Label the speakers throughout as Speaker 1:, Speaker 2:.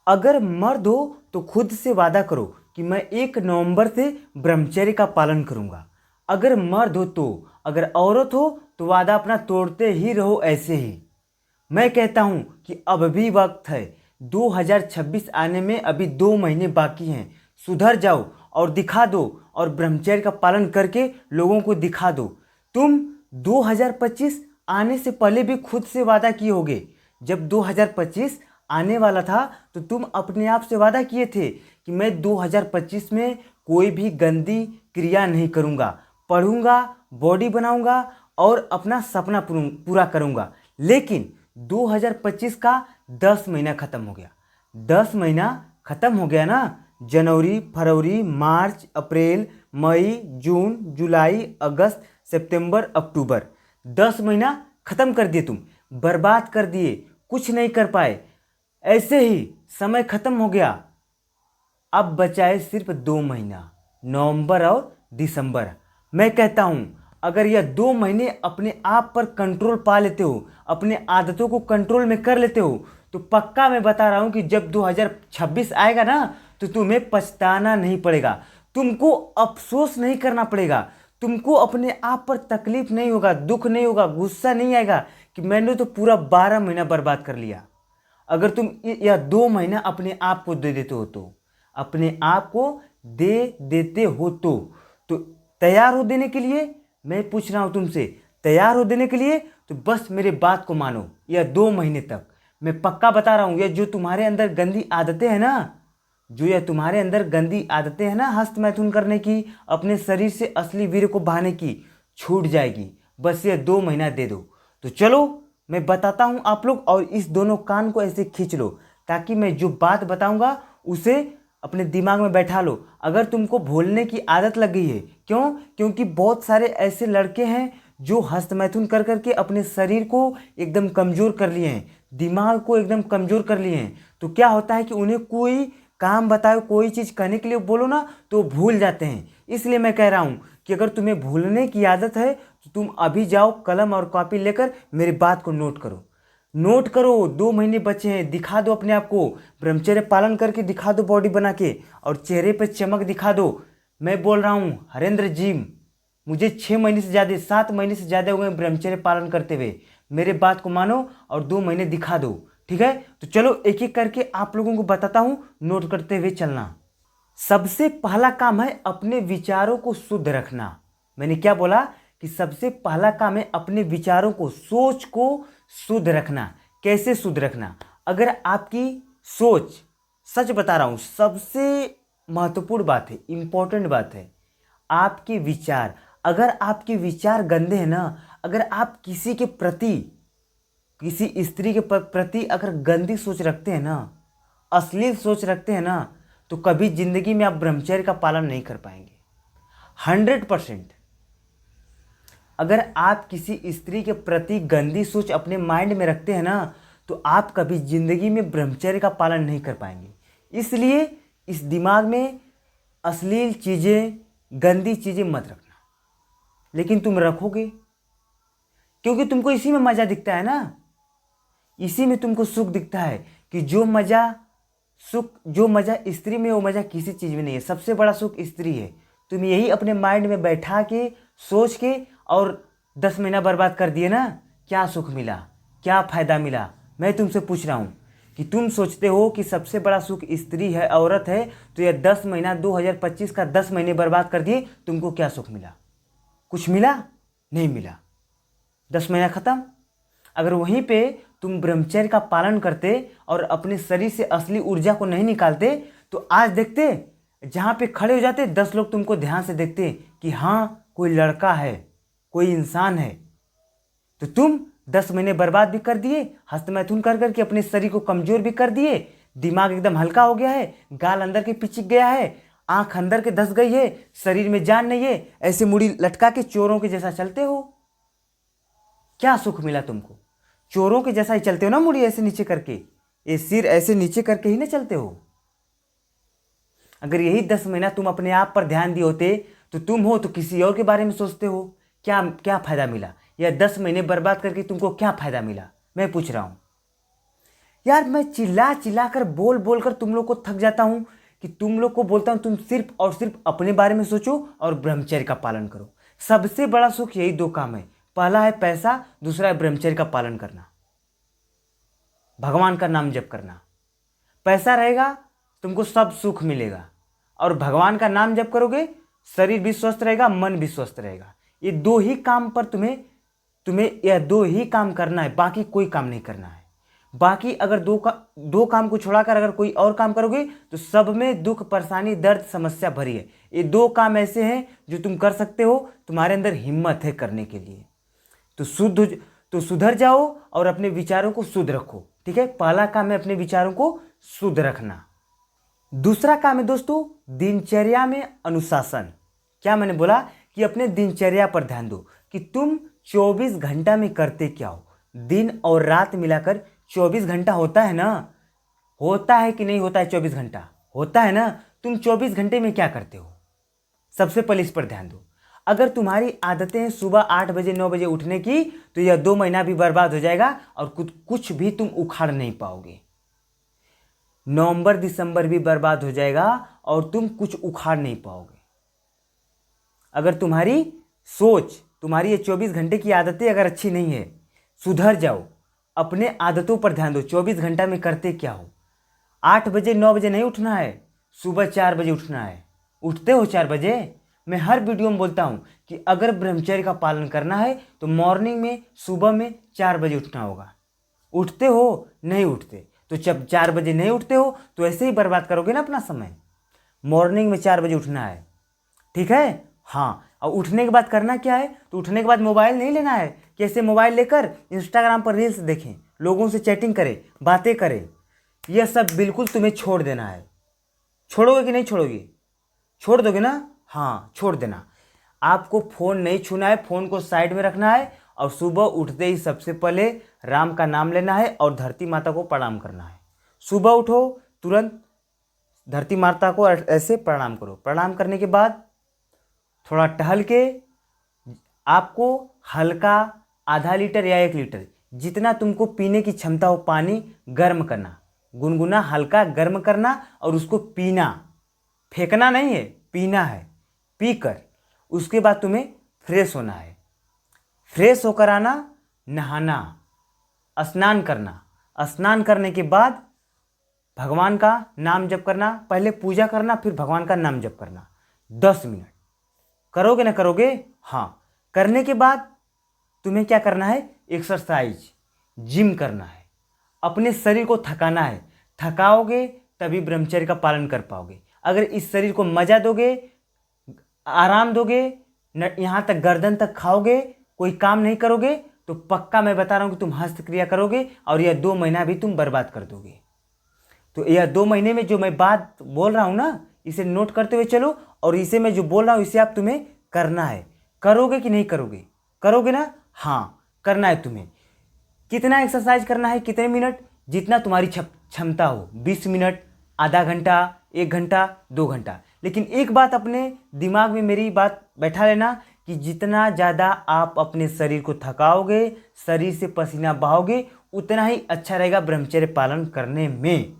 Speaker 1: अगर मर्द हो तो खुद से वादा करो कि मैं 1 नवंबर से ब्रह्मचर्य का पालन करूंगा। अगर मर्द हो तो, अगर औरत हो तो वादा अपना तोड़ते ही रहो ऐसे ही। मैं कहता हूं कि अब भी वक्त है। 2026 आने में अभी 2 महीने बाकी हैं। सुधर जाओ और दिखा दो, और ब्रह्मचर्य का पालन करके लोगों को दिखा दो। तुम 2025 आने से पहले भी खुद से वादा किए होगे। जब 2025 आने वाला था तो तुम अपने आप से वादा किए थे कि मैं 2025 में कोई भी गंदी क्रिया नहीं करूँगा, पढ़ूंगा, बॉडी बनाऊंगा और अपना सपना पूरा करूंगा। लेकिन 2025 का 10 महीना खत्म हो गया। 10 महीना खत्म हो गया ना। जनवरी, फरवरी, मार्च, अप्रैल, मई, जून, जुलाई, अगस्त, सितंबर, अक्टूबर, 10 महीना खत्म कर दिए तुम, बर्बाद कर दिए, कुछ नहीं कर पाए। ऐसे ही समय खत्म हो गया। अब बचा है सिर्फ 2 महीना, नवंबर और दिसंबर। मैं कहता हूं अगर यह 2 महीने अपने आप पर कंट्रोल पा लेते हो, अपने आदतों को कंट्रोल में कर लेते हो, तो पक्का मैं बता रहा हूं कि जब 2026 आएगा ना तो तुम्हें पछताना नहीं पड़ेगा, तुमको अफसोस नहीं करना पड़ेगा, तुमको अपने आप पर तकलीफ नहीं होगा, दुख नहीं होगा, गुस्सा नहीं आएगा कि मैंने तो पूरा 12 महीना बर्बाद कर लिया। अगर तुम यह 2 महीना अपने आप को दे देते हो तो, अपने आप को दे देते हो तो तैयार हो देने के लिए। मैं पूछ रहा हूं तुमसे, तैयार हो देने के लिए? तो बस मेरे बात को मानो। यह 2 महीने तक मैं पक्का बता रहा हूं, यह जो तुम्हारे अंदर गंदी आदतें हैं ना, जो यह तुम्हारे अंदर गंदी आदतें हैं ना, हस्त मैथुन करने की, अपने शरीर से असली वीर्य को बहाने की, छूट जाएगी। बस यह 2 महीना दे दो। तो चलो मैं बताता हूं आप लोग, और इस दोनों कान को ऐसे खींच लो ताकि मैं जो बात बताऊंगा उसे अपने दिमाग में बैठा लो। अगर तुमको भूलने की आदत लग गई है, क्यों? क्योंकि बहुत सारे ऐसे लड़के हैं जो हस्तमैथुन कर करके अपने शरीर को एकदम कमज़ोर कर लिए हैं, दिमाग को एकदम कमज़ोर कर लिए हैं। तो क्या होता है कि उन्हें कोई काम बताओ, कोई चीज़ करने के लिए बोलो ना तो भूल जाते हैं। इसलिए मैं कह रहा हूँ कि अगर तुम्हें भूलने की आदत है तो तुम अभी जाओ, कलम और कॉपी लेकर मेरी बात को नोट करो। नोट करो, 2 महीने बचे हैं, दिखा दो अपने आप को, ब्रह्मचर्य पालन करके दिखा दो बॉडी बना के, और चेहरे पे चमक दिखा दो। मैं बोल रहा हूँ हरेंद्र जी, मुझे 6 महीने से ज़्यादा, 7 महीने से ज़्यादा हो गए ब्रह्मचर्य पालन करते हुए। मेरे बात को मानो और 2 महीने दिखा दो, ठीक है? तो चलो एक एक करके आप लोगों को बताता हूँ, नोट करते हुए चलना। सबसे पहला काम है अपने विचारों को शुद्ध रखना। मैंने क्या बोला कि सबसे पहला काम है अपने विचारों को, सोच को शुद्ध रखना। कैसे शुद्ध रखना? अगर आपकी सोच, सच बता रहा हूं, सबसे महत्वपूर्ण बात है, इंपॉर्टेंट बात है, आपके विचार। अगर आपके विचार गंदे हैं ना, अगर आप किसी के प्रति, किसी स्त्री के प्रति अगर गंदी सोच रखते हैं ना, अश्लील सोच रखते हैं ना, तो कभी जिंदगी में आप ब्रह्मचर्य का पालन नहीं कर पाएंगे। 100%। अगर आप किसी स्त्री के प्रति गंदी सोच अपने माइंड में रखते हैं ना, तो आप कभी जिंदगी में ब्रह्मचर्य का पालन नहीं कर पाएंगे। इसलिए इस दिमाग में अश्लील चीज़ें, गंदी चीज़ें मत रखना। लेकिन तुम रखोगे क्योंकि तुमको इसी में मज़ा दिखता है ना, इसी में तुमको सुख दिखता है कि जो मज़ा, सुख, जो मज़ा स्त्री में वो मज़ा किसी चीज़ में नहीं है। सबसे बड़ा सुख स्त्री है। तुम यही अपने माइंड में बैठा के, सोच के, और 10 महीना बर्बाद कर दिए ना, क्या सुख मिला, क्या फ़ायदा मिला? मैं तुमसे पूछ रहा हूँ कि तुम सोचते हो कि सबसे बड़ा सुख स्त्री है, औरत है, तो यह 10 महीना, 2025 का 10 महीने बर्बाद कर दिए, तुमको क्या सुख मिला? कुछ मिला? नहीं मिला। 10 महीना खत्म। अगर वहीं पे तुम ब्रह्मचर्य का पालन करते और अपने शरीर से असली ऊर्जा को नहीं निकालते, तो आज देखते, जहाँ पे खड़े हो जाते 10 लोग तुमको ध्यान से देखते कि हाँ कोई लड़का है, कोई इंसान है। तो तुम 10 महीने बर्बाद भी कर दिए, हस्तमैथुन कर करके अपने शरीर को कमजोर भी कर दिए, दिमाग एकदम हल्का हो गया है, गाल अंदर के पिचक गया है, आंख अंदर के धस गई है, शरीर में जान नहीं है, ऐसे मुड़ी लटका के चोरों के जैसा चलते हो। क्या सुख मिला तुमको? चोरों के जैसा ही चलते हो ना, मुड़ी ऐसे नीचे करके, ये सिर ऐसे नीचे करके ही ना चलते हो। अगर यही 10 महीना तुम अपने आप पर ध्यान दिए होते तो तुम हो तो किसी और के बारे में सोचते हो। क्या क्या फायदा मिला? या 10 महीने बर्बाद करके तुमको क्या फायदा मिला? मैं पूछ रहा हूं। यार मैं चिल्ला चिल्ला कर बोल बोल कर तुम लोग को थक जाता हूँ कि तुम लोग को बोलता हूँ तुम सिर्फ और सिर्फ अपने बारे में सोचो और ब्रह्मचर्य का पालन करो। सबसे बड़ा सुख यही दो काम है, पहला है पैसा, दूसरा है ब्रह्मचर्य का पालन करना, भगवान का नाम जप करना। पैसा रहेगा तुमको सब सुख मिलेगा, और भगवान का नाम जप करोगे शरीर भी स्वस्थ रहेगा, मन भी स्वस्थ रहेगा। ये दो ही काम पर तुम्हें तुम्हें यह दो ही काम करना है, बाकी कोई काम नहीं करना है। बाकी अगर दो काम को छोड़ाकर अगर कोई और काम करोगे तो सब में दुख, परेशानी, दर्द, समस्या भरी है। ये दो काम ऐसे हैं जो तुम कर सकते हो, तुम्हारे अंदर हिम्मत है करने के लिए। तो सुधर जाओ और अपने विचारों को शुद्ध रखो। ठीक है, पहला काम है अपने विचारों को शुद्ध रखना। दूसरा काम है दोस्तों दिनचर्या में अनुशासन। क्या मैंने बोला कि अपने दिनचर्या पर ध्यान दो कि तुम 24 घंटा में करते क्या हो। दिन और रात मिलाकर 24 घंटा होता है ना, होता है कि नहीं होता है? 24 घंटा होता है ना। तुम 24 घंटे में क्या करते हो? सबसे पहले इस पर ध्यान दो। अगर तुम्हारी आदतें हैं सुबह 8 बजे 9 बजे उठने की, तो यह 2 महीना भी बर्बाद हो जाएगा और कुछ भी तुम उखाड़ नहीं पाओगे। नवंबर दिसंबर भी बर्बाद हो जाएगा और तुम कुछ उखाड़ नहीं पाओगे। अगर तुम्हारी सोच, तुम्हारी ये 24 घंटे की आदतें अगर अच्छी नहीं है, सुधर जाओ, अपने आदतों पर ध्यान दो। 24 घंटा में करते क्या हो? 8 बजे 9 बजे नहीं उठना है, सुबह 4 बजे उठना है। उठते हो 4 बजे? मैं हर वीडियो में बोलता हूँ कि अगर ब्रह्मचर्य का पालन करना है तो मॉर्निंग में, सुबह में 4 बजे उठना होगा। उठते हो? नहीं उठते। तो जब 4 बजे नहीं उठते हो तो ऐसे ही बर्बाद करोगे ना अपना समय। मॉर्निंग में 4 बजे उठना है, ठीक है? हाँ, और उठने के बाद करना क्या है? तो उठने के बाद मोबाइल नहीं लेना है कि ऐसे मोबाइल लेकर इंस्टाग्राम पर रील्स देखें, लोगों से चैटिंग करें, बातें करें। यह सब बिल्कुल तुम्हें छोड़ देना है। छोड़ोगे कि नहीं छोड़ोगे? छोड़ दोगे ना? हाँ, छोड़ देना। आपको फ़ोन नहीं छूना है, फ़ोन को साइड में रखना है और सुबह उठते ही सबसे पहले राम का नाम लेना है और धरती माता को प्रणाम करना है। सुबह उठो, तुरंत धरती माता को ऐसे प्रणाम करो। प्रणाम करने के बाद थोड़ा टहल के आपको हल्का आधा लीटर या 1 लीटर, जितना तुमको पीने की क्षमता हो, पानी गर्म करना, गुनगुना हल्का गर्म करना और उसको पीना। फेंकना नहीं है, पीना है। पीकर उसके बाद तुम्हें फ्रेश होना है। फ्रेश होकर आना, नहाना, स्नान करना। स्नान करने के बाद भगवान का नाम जप करना। पहले पूजा करना, फिर भगवान का नाम जप करना 10 मिनट। करोगे ना करोगे? हाँ। करने के बाद तुम्हें क्या करना है? एक्सरसाइज, जिम करना है। अपने शरीर को थकाना है। थकाओगे तभी ब्रह्मचर्य का पालन कर पाओगे। अगर इस शरीर को मजा दोगे, आराम दोगे, यहाँ तक गर्दन तक खाओगे, कोई काम नहीं करोगे, तो पक्का मैं बता रहा हूँ कि तुम हस्तक्रिया करोगे और यह 2 महीना भी तुम बर्बाद कर दोगे। तो यह 2 महीने में जो मैं बात बोल रहा हूँ ना, इसे नोट करते हुए चलो और इसे मैं जो बोल रहा हूँ इसे आप तुम्हें करना है। करोगे कि नहीं करोगे? करोगे ना? हाँ, करना है तुम्हें। कितना एक्सरसाइज करना है? कितने मिनट? जितना तुम्हारी क्षमता हो। 20 मिनट, आधा घंटा, 1 घंटा, 2 घंटा। लेकिन एक बात अपने दिमाग में मेरी बात बैठा लेना कि जितना ज़्यादा आप अपने शरीर को थकाओगे, शरीर से पसीना बहाओगे, उतना ही अच्छा रहेगा ब्रह्मचर्य पालन करने में।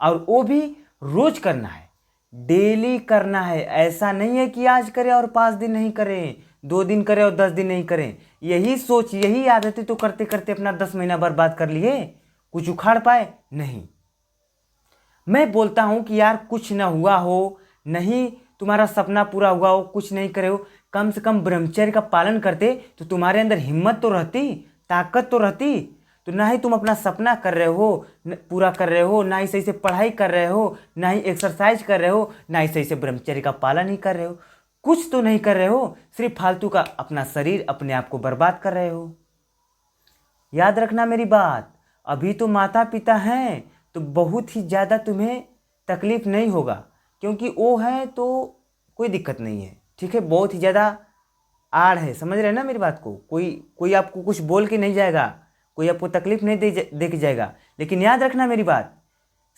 Speaker 1: और वो भी रोज करना है, डेली करना है। ऐसा नहीं है कि आज करें और 5 दिन नहीं करें, 2 दिन करें और 10 दिन नहीं करें। यही सोच, यही आदतें तो करते करते अपना 10 महीना बर्बाद कर लिए। कुछ उखाड़ पाए? नहीं। मैं बोलता हूं कि यार कुछ ना हुआ हो, नहीं तुम्हारा सपना पूरा हुआ हो, कुछ नहीं करे हो, कम से कम ब्रह्मचर्य का पालन करते तो तुम्हारे अंदर हिम्मत तो रहती, ताकत तो रहती। तो ना ही तुम अपना सपना कर रहे हो, पूरा कर रहे हो, ना ही सही से पढ़ाई कर रहे हो, ना ही एक्सरसाइज कर रहे हो, ना ही सही से ब्रह्मचर्य का पालन ही कर रहे हो। कुछ तो नहीं कर रहे हो, सिर्फ फालतू का अपना शरीर, अपने आप को बर्बाद कर रहे हो। याद रखना मेरी बात। अभी तो माता पिता हैं तो बहुत ही ज़्यादा तुम्हें तकलीफ नहीं होगा, क्योंकि वो है तो कोई दिक्कत नहीं है। ठीक है, बहुत ही ज़्यादा आड़ है, समझ रहे हैं ना मेरी बात को? कोई आपको कुछ बोल के नहीं जाएगा, कोई आपको तकलीफ नहीं दे के जाएगा। लेकिन याद रखना मेरी बात,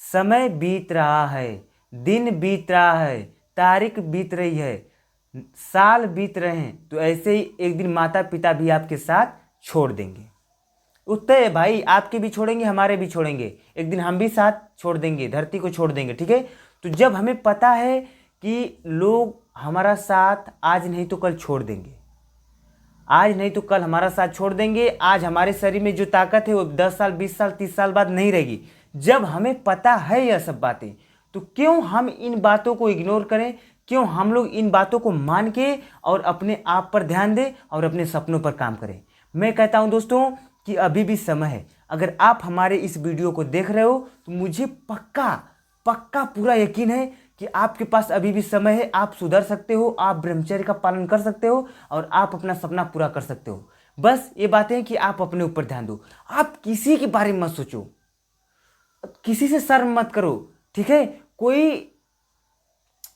Speaker 1: समय बीत रहा है, दिन बीत रहा है, तारीख बीत रही है, साल बीत रहे हैं, तो ऐसे ही एक दिन माता पिता भी आपके साथ छोड़ देंगे। वो तय है भाई, आपके भी छोड़ेंगे हमारे भी छोड़ेंगे, एक दिन हम भी साथ छोड़ देंगे, धरती को छोड़ देंगे, ठीक है। तो जब हमें पता है कि लोग हमारा साथ आज नहीं तो कल छोड़ देंगे, आज नहीं तो कल हमारा साथ छोड़ देंगे, आज हमारे शरीर में जो ताकत है वो 10 साल 20 साल 30 साल बाद नहीं रहेगी, जब हमें पता है यह सब बातें, तो क्यों हम इन बातों को इग्नोर करें, क्यों हम लोग इन बातों को मान के और अपने आप पर ध्यान दें और अपने सपनों पर काम करें। मैं कहता हूं दोस्तों कि अभी भी समय है। अगर आप हमारे इस वीडियो को देख रहे हो तो मुझे पक्का पक्का पूरा यकीन है कि आपके पास अभी भी समय है, आप सुधर सकते हो, आप ब्रह्मचर्य का पालन कर सकते हो और आप अपना सपना पूरा कर सकते हो। बस ये बातें हैं कि आप अपने ऊपर ध्यान दो, आप किसी के बारे में मत सोचो, किसी से शर्म मत करो, ठीक है।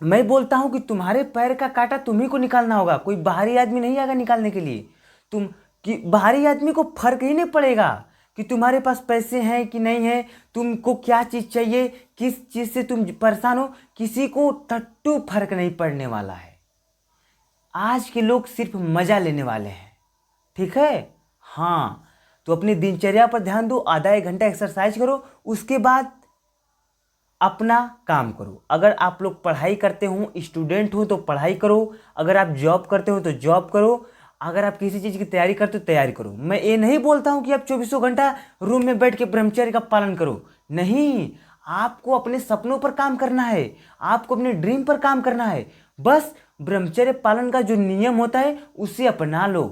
Speaker 1: मैं बोलता हूं कि तुम्हारे पैर का कांटा तुम्ही को निकालना होगा, कोई बाहरी आदमी नहीं आएगा निकालने के लिए। तुम कि बाहरी आदमी को फर्क ही नहीं पड़ेगा कि तुम्हारे पास पैसे हैं कि नहीं है, तुमको क्या चीज़ चाहिए, किस चीज़ से तुम परेशान हो, किसी को टट्टू फर्क नहीं पड़ने वाला है। आज के लोग सिर्फ मज़ा लेने वाले हैं, ठीक है। हाँ, तो अपनी दिनचर्या पर ध्यान दो, आधा एक घंटा एक्सरसाइज करो, उसके बाद अपना काम करो। अगर आप लोग पढ़ाई करते हो, स्टूडेंट हो तो पढ़ाई करो, अगर आप जॉब करते हो तो जॉब करो, अगर आप किसी चीज़ की तैयारी करते हो तैयारी करो। मैं ये नहीं बोलता हूँ कि आप 24 घंटा रूम में बैठ के ब्रह्मचर्य का पालन करो, नहीं, आपको अपने सपनों पर काम करना है, आपको अपने ड्रीम पर काम करना है। बस ब्रह्मचर्य पालन का जो नियम होता है उसे अपना लो,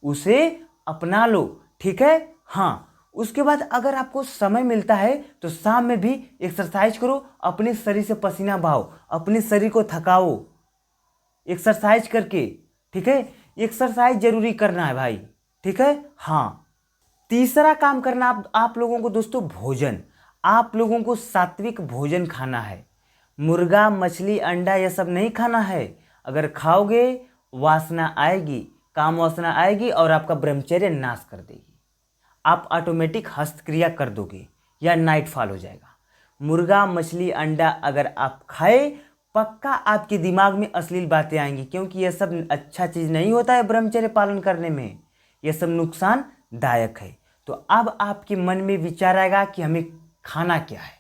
Speaker 1: उसे अपना लो, ठीक है। हाँ, उसके बाद अगर आपको समय मिलता है तो शाम में भी एक्सरसाइज करो, अपने शरीर से पसीना बहाओ, अपने शरीर को थकाओ एक्सरसाइज करके, ठीक है। एक्सरसाइज जरूरी करना है भाई, ठीक है। हाँ, तीसरा काम करना आप लोगों को दोस्तों भोजन, आप लोगों को सात्विक भोजन खाना है, मुर्गा मछली अंडा ये सब नहीं खाना है। अगर खाओगे वासना आएगी, काम वासना आएगी और आपका ब्रह्मचर्य नाश कर देगी, आप ऑटोमेटिक हस्तक्रिया कर दोगे या नाइट फॉल हो जाएगा। मुर्गा मछली अंडा अगर आप खाए, पक्का आपके दिमाग में अश्लील बातें आएंगी, क्योंकि यह सब अच्छा चीज़ नहीं होता है ब्रह्मचर्य पालन करने में, यह सब नुकसानदायक है। तो अब आपके मन में विचार आएगा कि हमें खाना क्या है,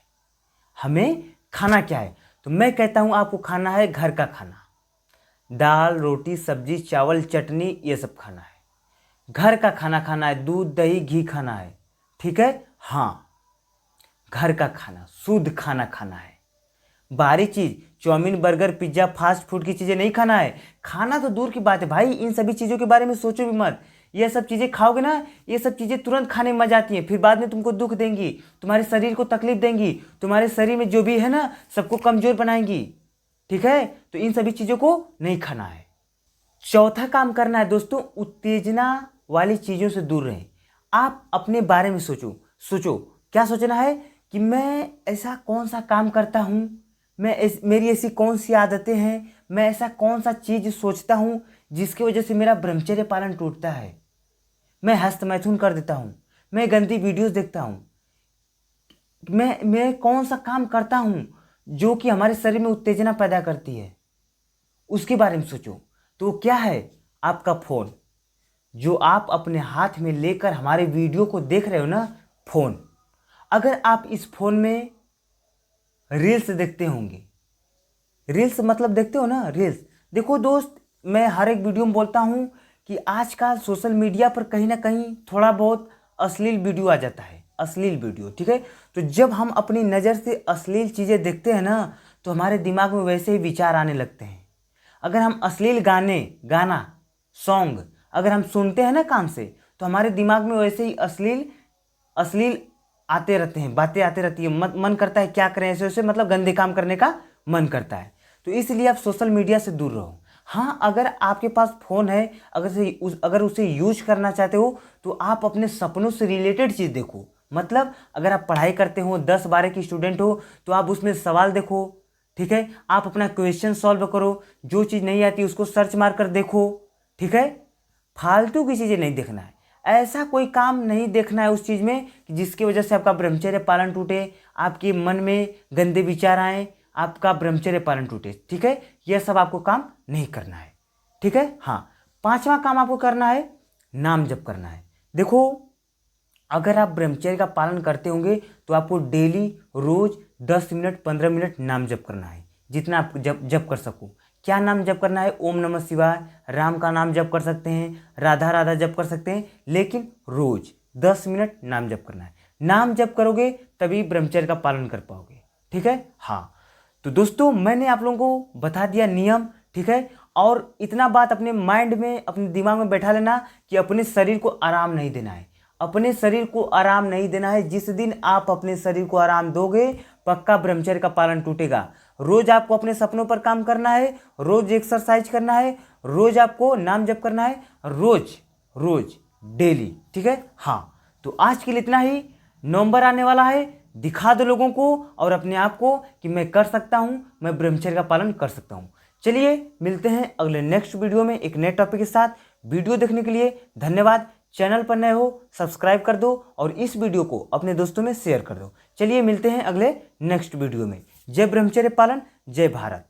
Speaker 1: हमें खाना क्या है। तो मैं कहता हूँ आपको खाना है घर का खाना, दाल रोटी सब्जी चावल चटनी ये सब खाना है, घर का खाना खाना है, दूध दही घी खाना है, ठीक है। हाँ, घर का खाना शुद्ध खाना खाना है, बाहरी चीज़ chow mein burger pizza fast food की चीज़ें नहीं खाना है। खाना तो दूर की बात है भाई, इन सभी चीज़ों के बारे में सोचो भी मत। ये सब चीज़ें खाओगे ना, ये सब चीज़ें तुरंत खाने में मजा आती हैं, फिर बाद में तुमको दुख देंगी, तुम्हारे शरीर को तकलीफ देंगी, तुम्हारे शरीर में जो भी है ना सबको कमज़ोर बनाएंगी, ठीक है। तो इन सभी चीज़ों को नहीं खाना है। चौथा काम करना है दोस्तों, उत्तेजना वाली चीज़ों से दूर रहें। आप अपने बारे में सोचो क्या सोचना है कि मैं ऐसा कौन सा काम करता हूँ, मेरी ऐसी कौन सी आदतें हैं, मैं ऐसा कौन सा चीज़ सोचता हूँ जिसकी वजह से मेरा ब्रह्मचर्य पालन टूटता है, मैं हस्तमैथुन कर देता हूँ, मैं गंदी वीडियोस देखता हूँ, मैं कौन सा काम करता हूँ जो कि हमारे शरीर में उत्तेजना पैदा करती है, उसके बारे में सोचो। तो वो क्या है, आपका फ़ोन, जो आप अपने हाथ में लेकर हमारे वीडियो को देख रहे हो ना, फ़ोन। अगर आप इस फ़ोन में रील्स देखते होंगे, रील्स मतलब देखते हो ना रील्स, देखो दोस्त, मैं हर एक वीडियो में बोलता हूँ कि आजकल सोशल मीडिया पर कहीं ना कहीं थोड़ा बहुत अश्लील वीडियो आ जाता है, अश्लील वीडियो, ठीक है। तो जब हम अपनी नज़र से अश्लील चीज़ें देखते हैं ना तो हमारे दिमाग में वैसे ही विचार आने लगते हैं। अगर हम अश्लील गाना सॉन्ग अगर हम सुनते हैं ना कान से, तो हमारे दिमाग में वैसे ही अश्लील आते रहते हैं, बातें आते रहती है, मन करता है क्या करें ऐसे वैसे, मतलब गंदे काम करने का मन करता है। तो इसलिए आप सोशल मीडिया से दूर रहो। हाँ, अगर आपके पास फ़ोन है, अगर उसे यूज करना चाहते हो तो आप अपने सपनों से रिलेटेड चीज़ देखो। मतलब अगर आप पढ़ाई करते हो, 10-12 की स्टूडेंट हो, तो आप उसमें सवाल देखो, ठीक है। आप अपना क्वेश्चन सॉल्व करो, जो चीज़ नहीं आती उसको सर्च मार कर देखो, ठीक है। फालतू की चीज़ें नहीं देखना है, ऐसा कोई काम नहीं देखना है उस चीज़ में कि जिसकी वजह से आपका ब्रह्मचर्य पालन टूटे, आपके मन में गंदे विचार आए, आपका ब्रह्मचर्य पालन टूटे, ठीक है। यह सब आपको काम नहीं करना है, ठीक है। हाँ, पांचवा काम आपको करना है, नाम जप करना है। देखो, अगर आप ब्रह्मचर्य का पालन करते होंगे तो आपको डेली रोज 10 मिनट 15 मिनट नाम जप करना है, जितना आप जप कर सको। क्या नाम जप करना है? ओम नमः शिवाय, राम का नाम जप कर सकते हैं, राधा राधा जप कर सकते हैं, लेकिन रोज 10 मिनट नाम जप करना है। नाम जप करोगे तभी ब्रह्मचर्य का पालन कर पाओगे। ठीक है। हाँ, तो दोस्तों मैंने आप लोगों को बता दिया नियम। ठीक है। और इतना बात अपने माइंड में, अपने दिमाग में बैठा लेना कि अपने शरीर को आराम नहीं देना है। अपने शरीर को आराम नहीं देना है। जिस दिन आप अपने शरीर को आराम दोगे, पक्का ब्रह्मचर्य का पालन टूटेगा। रोज आपको अपने सपनों पर काम करना है, रोज एक्सरसाइज करना है, रोज आपको नाम जप करना है, रोज रोज डेली। ठीक है। हाँ, तो आज के लिए इतना ही। नवंबर आने वाला है, दिखा दो लोगों को और अपने आप को कि मैं कर सकता हूं, मैं ब्रह्मचर्य का पालन कर सकता हूं। चलिए मिलते हैं अगले नेक्स्ट वीडियो में एक नए टॉपिक के साथ। वीडियो देखने के लिए धन्यवाद। चैनल पर नए हो सब्सक्राइब कर दो और इस वीडियो को अपने दोस्तों में शेयर कर दो। चलिए मिलते हैं अगले नेक्स्ट वीडियो में। जय ब्रह्मचर्य पालन, जय भारत।